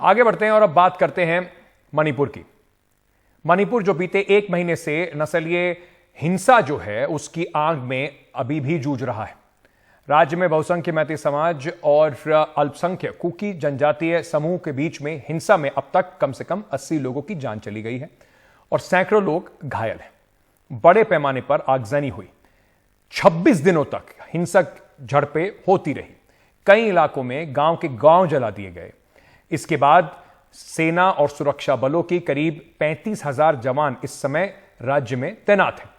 आगे बढ़ते हैं और अब बात करते हैं मणिपुर की। मणिपुर जो बीते 1 महीने से नस्लीय हिंसा जो है उसकी आग में अभी भी जूझ रहा है। राज्य में बहुसंख्य मैती समाज और अल्पसंख्यक कुकी जनजातीय समूह के बीच में हिंसा में अब तक कम से कम 80 लोगों की जान चली गई है और सैकड़ों लोग घायल हैं। बड़े पैमाने पर आगजनी हुई। 26 दिनों तक हिंसक झड़पें होती रही। कई इलाकों में गांव के गांव जला दिए गए। इसके बाद सेना और सुरक्षा बलों की करीब 35,000 जवान इस समय राज्य में तैनात हैं।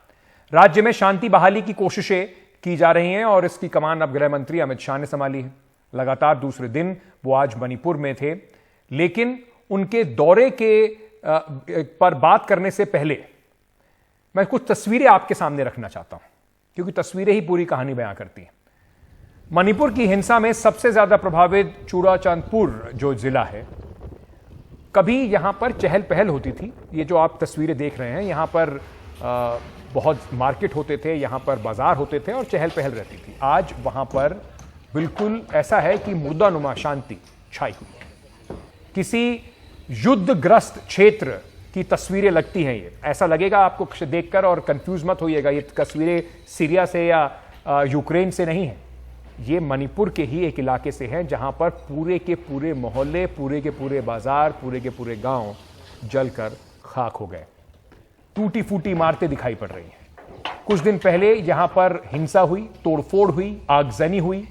राज्य में शांति बहाली की कोशिशें की जा रही हैं और इसकी कमान अब गृह मंत्री अमित शाह ने संभाली है। लगातार दूसरे दिन वो आज मणिपुर में थे, लेकिन उनके दौरे के पर बात करने से पहले मैं कुछ तस्वीरें आपके सामने रखना चाहता हूं, क्योंकि तस्वीरें ही पूरी कहानी बयां करती हैं। मणिपुर की हिंसा में सबसे ज्यादा प्रभावित चुराचांदपुर जो जिला है, कभी यहां पर चहल पहल होती थी। ये जो आप तस्वीरें देख रहे हैं, यहां पर बहुत मार्केट होते थे, यहां पर बाजार होते थे और चहल पहल रहती थी। आज वहां पर बिल्कुल ऐसा है कि मुर्दानुमा शांति छाई हुई है। किसी युद्धग्रस्त क्षेत्र की तस्वीरें लगती हैं ये। ऐसा लगेगा आपको देखकर, और कंफ्यूज मत होइएगा, ये तस्वीरें सीरिया से या यूक्रेन से नहीं है। ये मणिपुर के ही एक इलाके से हैं जहां पर पूरे के पूरे मोहल्ले, पूरे के पूरे बाजार, पूरे के पूरे गांव जलकर खाक हो गए। टूटी फूटी इमारतें दिखाई पड़ रही हैं। कुछ दिन पहले यहां पर हिंसा हुई, तोड़फोड़ हुई, आगजनी हुई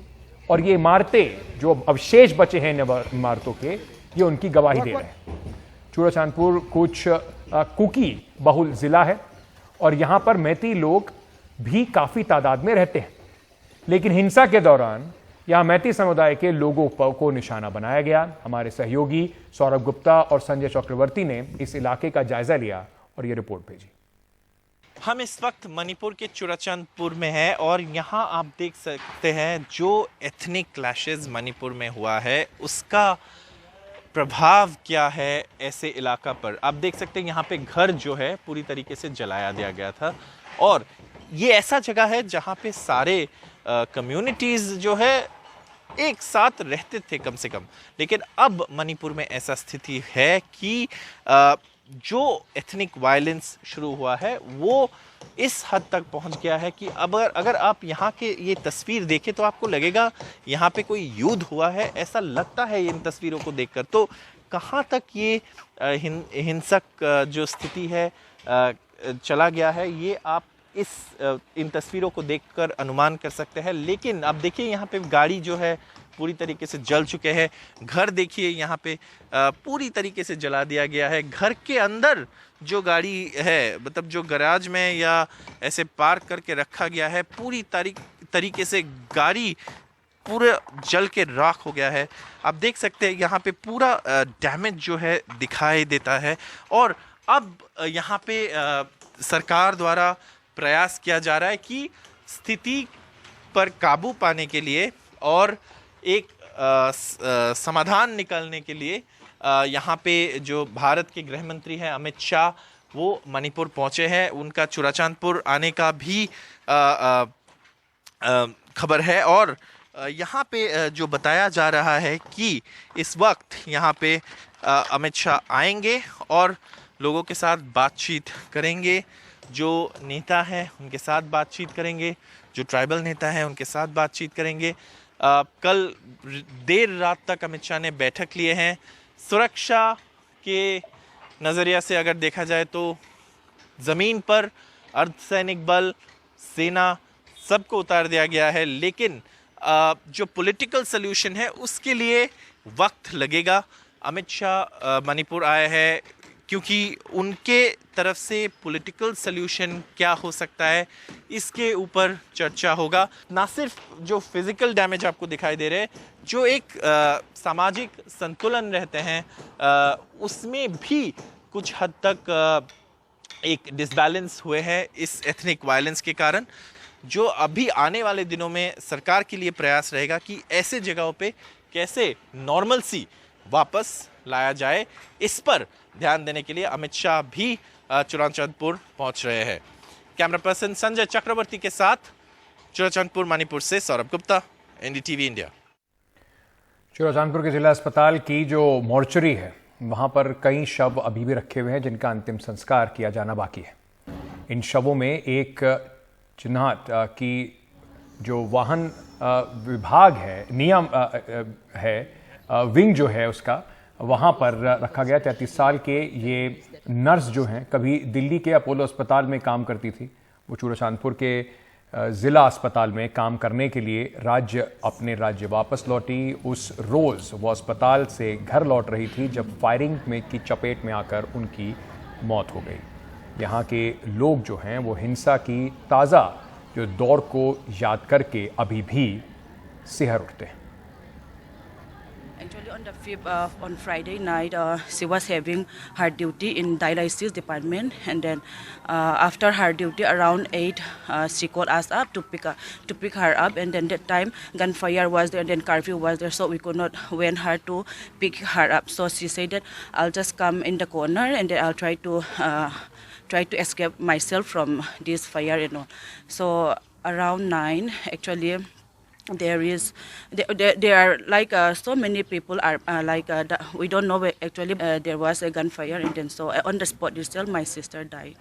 और ये इमारतें जो अवशेष बचे हैं इमारतों के, ये उनकी गवाही दे रहे हैं। चुराचांदपुर कुछ कुकी बहुल जिला है और यहां पर मैती लोग भी काफी तादाद में रहते हैं, लेकिन हिंसा के दौरान यहां मैती समुदाय के लोगों को निशाना बनाया गया। हमारे सहयोगी सौरभ गुप्ता और संजय चक्रवर्ती ने इस इलाके का जायजा लिया और ये रिपोर्ट भेजी। हम इस वक्त मणिपुर के चुराचांदपुर में हैं और यहाँ आप देख सकते हैं जो एथनिक क्लैशेस मणिपुर में हुआ है उसका प्रभाव क्या है ऐसे इलाका पर। आप देख सकते हैं यहाँ पे घर जो है पूरी तरीके से जलाया दिया गया था और ये ऐसा जगह है जहाँ पे सारे कम्युनिटीज़ जो है एक साथ रहते थे कम से कम। लेकिन अब मणिपुर में ऐसा स्थिति है कि जो एथनिक वायलेंस शुरू हुआ है वो इस हद तक पहुंच गया है कि अब अगर आप यहाँ के ये तस्वीर देखें तो आपको लगेगा यहाँ पे कोई युद्ध हुआ है, ऐसा लगता है इन तस्वीरों को देखकर। तो कहाँ तक ये हिंसक जो स्थिति है चला गया है, ये आप इन तस्वीरों को देखकर अनुमान कर सकते हैं। लेकिन अब देखिए यहाँ पे गाड़ी जो है पूरी तरीके से जल चुके हैं। घर देखिए यहाँ पे पूरी तरीके से जला दिया गया है। घर के अंदर जो गाड़ी है, मतलब जो गैराज में या ऐसे पार्क करके रखा गया है, पूरी तरीके से गाड़ी पूरा जल के राख हो गया है। आप देख सकते हैं यहाँ पे पूरा डैमेज जो है दिखाई देता है। और अब यहाँ पे सरकार द्वारा प्रयास किया जा रहा है कि स्थिति पर काबू पाने के लिए और एक समाधान निकालने के लिए यहाँ पे जो भारत के गृह मंत्री हैं अमित शाह, वो मणिपुर पहुँचे हैं। उनका चुराचांदपुर आने का भी खबर है और यहाँ पे जो बताया जा रहा है कि इस वक्त यहाँ पे अमित शाह आएंगे और लोगों के साथ बातचीत करेंगे। जो नेता हैं उनके साथ बातचीत करेंगे, जो ट्राइबल नेता हैं उनके साथ बातचीत करेंगे। कल देर रात तक अमित शाह ने बैठक लिए हैं। सुरक्षा के नज़रिया से अगर देखा जाए तो ज़मीन पर अर्धसैनिक बल, सेना सबको उतार दिया गया है, लेकिन जो पॉलिटिकल सल्यूशन है उसके लिए वक्त लगेगा। अमित शाह मणिपुर आए हैं क्योंकि उनके तरफ से पॉलिटिकल सल्यूशन क्या हो सकता है इसके ऊपर चर्चा होगा। ना सिर्फ जो फिज़िकल डैमेज आपको दिखाई दे रहे हैं, जो एक सामाजिक संतुलन रहते हैं उसमें भी कुछ हद तक एक डिसबैलेंस हुए हैं इस एथनिक वायलेंस के कारण। जो अभी आने वाले दिनों में सरकार के लिए प्रयास रहेगा कि ऐसे जगहों पे कैसे नॉर्मलसी वापस लाया जाए, इस पर ध्यान देने के लिए अमित शाह भी चुराचांदपुर पहुंच रहे हैं। कैमरा पर्सन संजय चक्रवर्ती के साथ चुराचांदपुर मणिपुर से सौरभ गुप्ता, एनडीटीवी इंडिया। चूड़ाचांदपुर के जिला अस्पताल की जो मॉर्चरी है वहां पर कई शव अभी भी रखे हुए हैं जिनका अंतिम संस्कार किया जाना बाकी है। इन शवों में एक चिन्हाट की जो वाहन विभाग है नियम है विंग जो है उसका वहां पर रखा गया। 33 साल के ये नर्स जो हैं कभी दिल्ली के अपोलो अस्पताल में काम करती थी। वो चूड़ाचांदपुर के जिला अस्पताल में काम करने के लिए अपने राज्य वापस लौटी। उस रोज वो अस्पताल से घर लौट रही थी जब फायरिंग में की चपेट में आकर उनकी मौत हो गई। यहाँ के लोग जो हैं वो हिंसा की ताज़ा जो दौर को याद करके अभी भी सिहर उठते हैं। Actually, on the 5th, on Friday night, she was having her duty in dialysis department, and then after her duty around 8, she called us up to pick her up, and then that time gunfire was there, and then curfew was there, so we could not went her to pick her up. So she said that I'll just come in the corner, and then I'll try to escape myself from this fire and all. So around 9, actually. There are like so many people are we don't know actually there was a gunfire, and then so on the spot itself my sister died.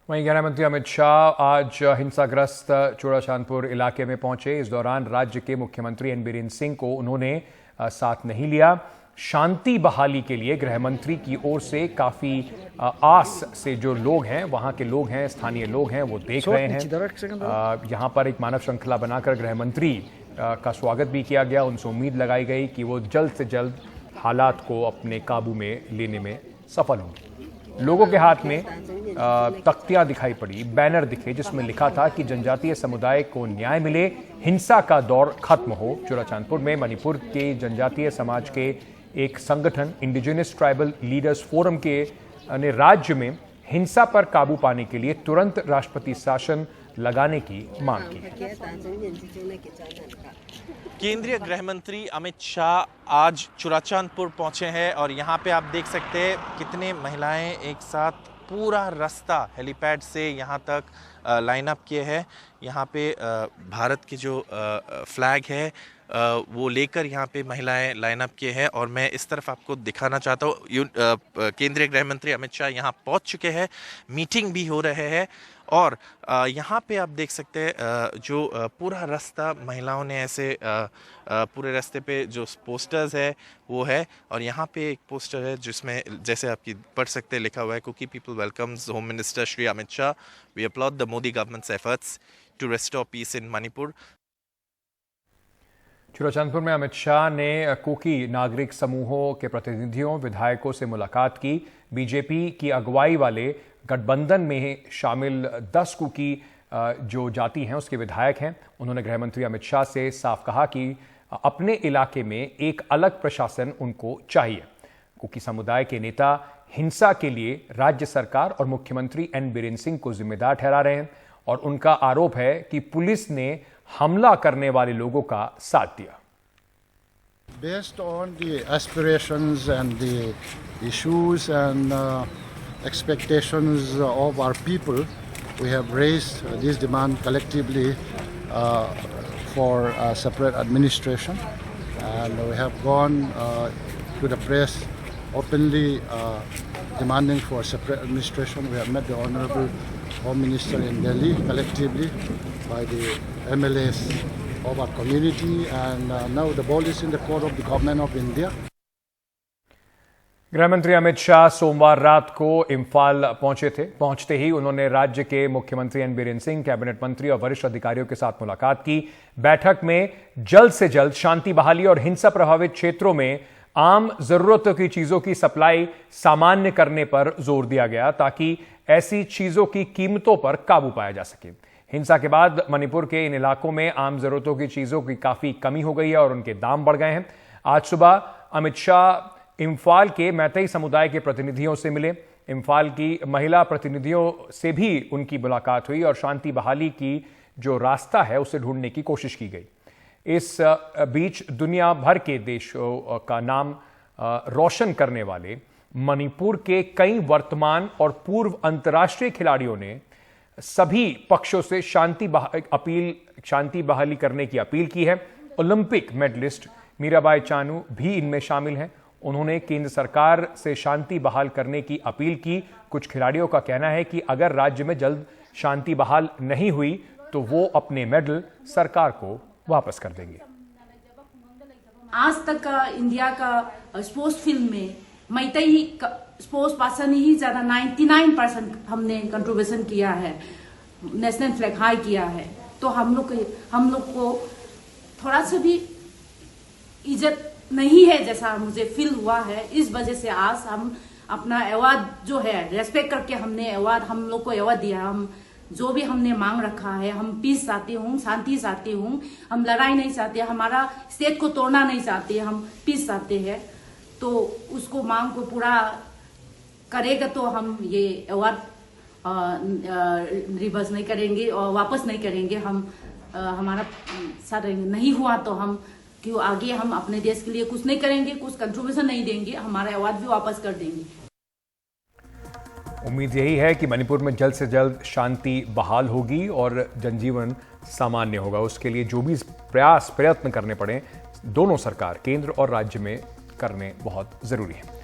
वहीं गृह मंत्री अमित शाह आज हिंसाग्रस्त चूड़ाचांदपुर इलाके में पहुंचे। इस दौरान राज्य के मुख्यमंत्री एन बीरेन सिंह को उन्होंने साथ नहीं लिया। शांति बहाली के लिए गृह मंत्री की ओर से काफी आस से जो लोग हैं वहां के लोग हैं स्थानीय लोग हैं वो देख रहे हैं। यहां पर एक मानव श्रृंखला बनाकर गृह मंत्री का स्वागत भी किया गया। उनसे उम्मीद लगाई गई कि वो जल्द से जल्द हालात को अपने काबू में लेने में सफल होंगे। लोगों के हाथ में तख्तियां दिखाई पड़ी, बैनर दिखे जिसमें लिखा था कि जनजातीय समुदाय को न्याय मिले, हिंसा का दौर खत्म हो। चूड़ाचांदपुर में मणिपुर के जनजातीय समाज के एक संगठन इंडिजिनस ट्राइबल लीडर्स फोरम के ने राज्य में हिंसा पर काबू पाने के लिए तुरंत राष्ट्रपति शासन लगाने की मांग की। केंद्रीय गृह मंत्री अमित शाह आज चूड़ाचांदपुर पहुंचे हैं और यहाँ पे आप देख सकते हैं कितने महिलाएं एक साथ पूरा रास्ता हेलीपैड से यहाँ तक लाइन अप किए हैं। यहाँ पे भारत की जो फ्लैग है वो लेकर यहाँ पे महिलाएं लाइन अप किए हैं और मैं इस तरफ आपको दिखाना चाहता हूँ। केंद्रीय गृह मंत्री अमित शाह यहाँ पहुँच चुके हैं, मीटिंग भी हो रहे हैं और यहाँ पे आप देख सकते हैं जो पूरा रास्ता महिलाओं ने ऐसे पूरे रास्ते पे जो पोस्टर्स है वो है और यहाँ पे एक पोस्टर है जिसमें जैसे आपकी पढ़ सकते हैं लिखा हुआ है Kuki people welcomes home minister Shri Amit Shah, we applaud the Modi government's efforts to restore peace in Manipur. Churachandpur में अमित शाह ने कुकी नागरिक समूहों के प्रतिनिधियों विधायकों से मुलाकात की। बीजेपी की अगुवाई वाले गठबंधन में शामिल 10 कुकी जो जाति हैं उसके विधायक हैं। उन्होंने गृह मंत्री अमित शाह से साफ कहा कि अपने इलाके में एक अलग प्रशासन उनको चाहिए। कुकी समुदाय के नेता हिंसा के लिए राज्य सरकार और मुख्यमंत्री एन बीरेन सिंह को जिम्मेदार ठहरा रहे हैं और उनका आरोप है कि पुलिस ने हमला करने वाले लोगों का साथ दिया। Based on the aspirations and the issues and expectations of our people, we have raised this demand collectively for a separate administration, and we have gone to the press openly demanding for separate administration. We have met the Honorable Home Minister in Delhi collectively by the MLAs of our community, and now the ball is in the court of the government of India. गृह मंत्री अमित शाह सोमवार रात को इम्फाल पहुंचे थे। पहुंचते ही उन्होंने राज्य के मुख्यमंत्री एन बीरेन सिंह, कैबिनेट मंत्री और वरिष्ठ अधिकारियों के साथ मुलाकात की। बैठक में जल्द से जल्द शांति बहाली और हिंसा प्रभावित क्षेत्रों में आम जरूरतों की चीजों की सप्लाई सामान्य करने पर जोर दिया गया ताकि ऐसी चीजों की कीमतों पर काबू पाया जा सके। हिंसा के बाद मणिपुर के इन इलाकों में आम जरूरतों की चीजों की काफी कमी हो गई है और उनके दाम बढ़ गए हैं। आज सुबह अमित शाह इम्फाल के मैतेई समुदाय के प्रतिनिधियों से मिले। इम्फाल की महिला प्रतिनिधियों से भी उनकी मुलाकात हुई और शांति बहाली की जो रास्ता है उसे ढूंढने की कोशिश की गई। इस बीच दुनिया भर के देशों का नाम रोशन करने वाले मणिपुर के कई वर्तमान और पूर्व अंतर्राष्ट्रीय खिलाड़ियों ने सभी पक्षों से शांति बहाली करने की अपील की है। ओलंपिक मेडलिस्ट मीराबाई चानू भी इनमें शामिल हैं। उन्होंने केंद्र सरकार से शांति बहाल करने की अपील की। कुछ खिलाड़ियों का कहना है कि अगर राज्य में जल्द शांति बहाल नहीं हुई तो वो अपने मेडल सरकार को वापस कर देंगे। आज तक का इंडिया का स्पोर्ट्स फील्ड में मैतेई स्पोर्ट्स पर्सन ही ज्यादा 99% हमने कंट्रीब्यूशन किया है, नेशनल फ्लैग हाई किया है। तो हम लोग को थोड़ा सा भी इज्जत नहीं है जैसा मुझे फील हुआ है। इस वजह से आज हम अपना अवार्ड जो है रेस्पेक्ट करके हमने अवार्ड हम लोग को अवार्ड दिया। हम जो भी हमने मांग रखा है, हम पीस चाहते हूँ, शांति चाहते हूँ, हम लड़ाई नहीं चाहते, हमारा स्टेट को तोड़ना नहीं चाहते, हम पीस चाहते हैं। तो उसको मांग को पूरा करेगा तो हम ये अवार्ड रिवर्स नहीं करेंगे और वापस नहीं करेंगे। हम हमारा साथ नहीं हुआ तो हम क्यों आगे हम अपने देश के लिए कुछ नहीं करेंगे, कुछ कंट्रीब्यूशन नहीं देंगे, हमारा अवार्ड भी वापस कर देंगे। उम्मीद यही है कि मणिपुर में जल्द से जल्द शांति बहाल होगी और जनजीवन सामान्य होगा। उसके लिए जो भी प्रयास प्रयत्न करने पड़े, दोनों सरकार केंद्र और राज्य में करने बहुत जरूरी है।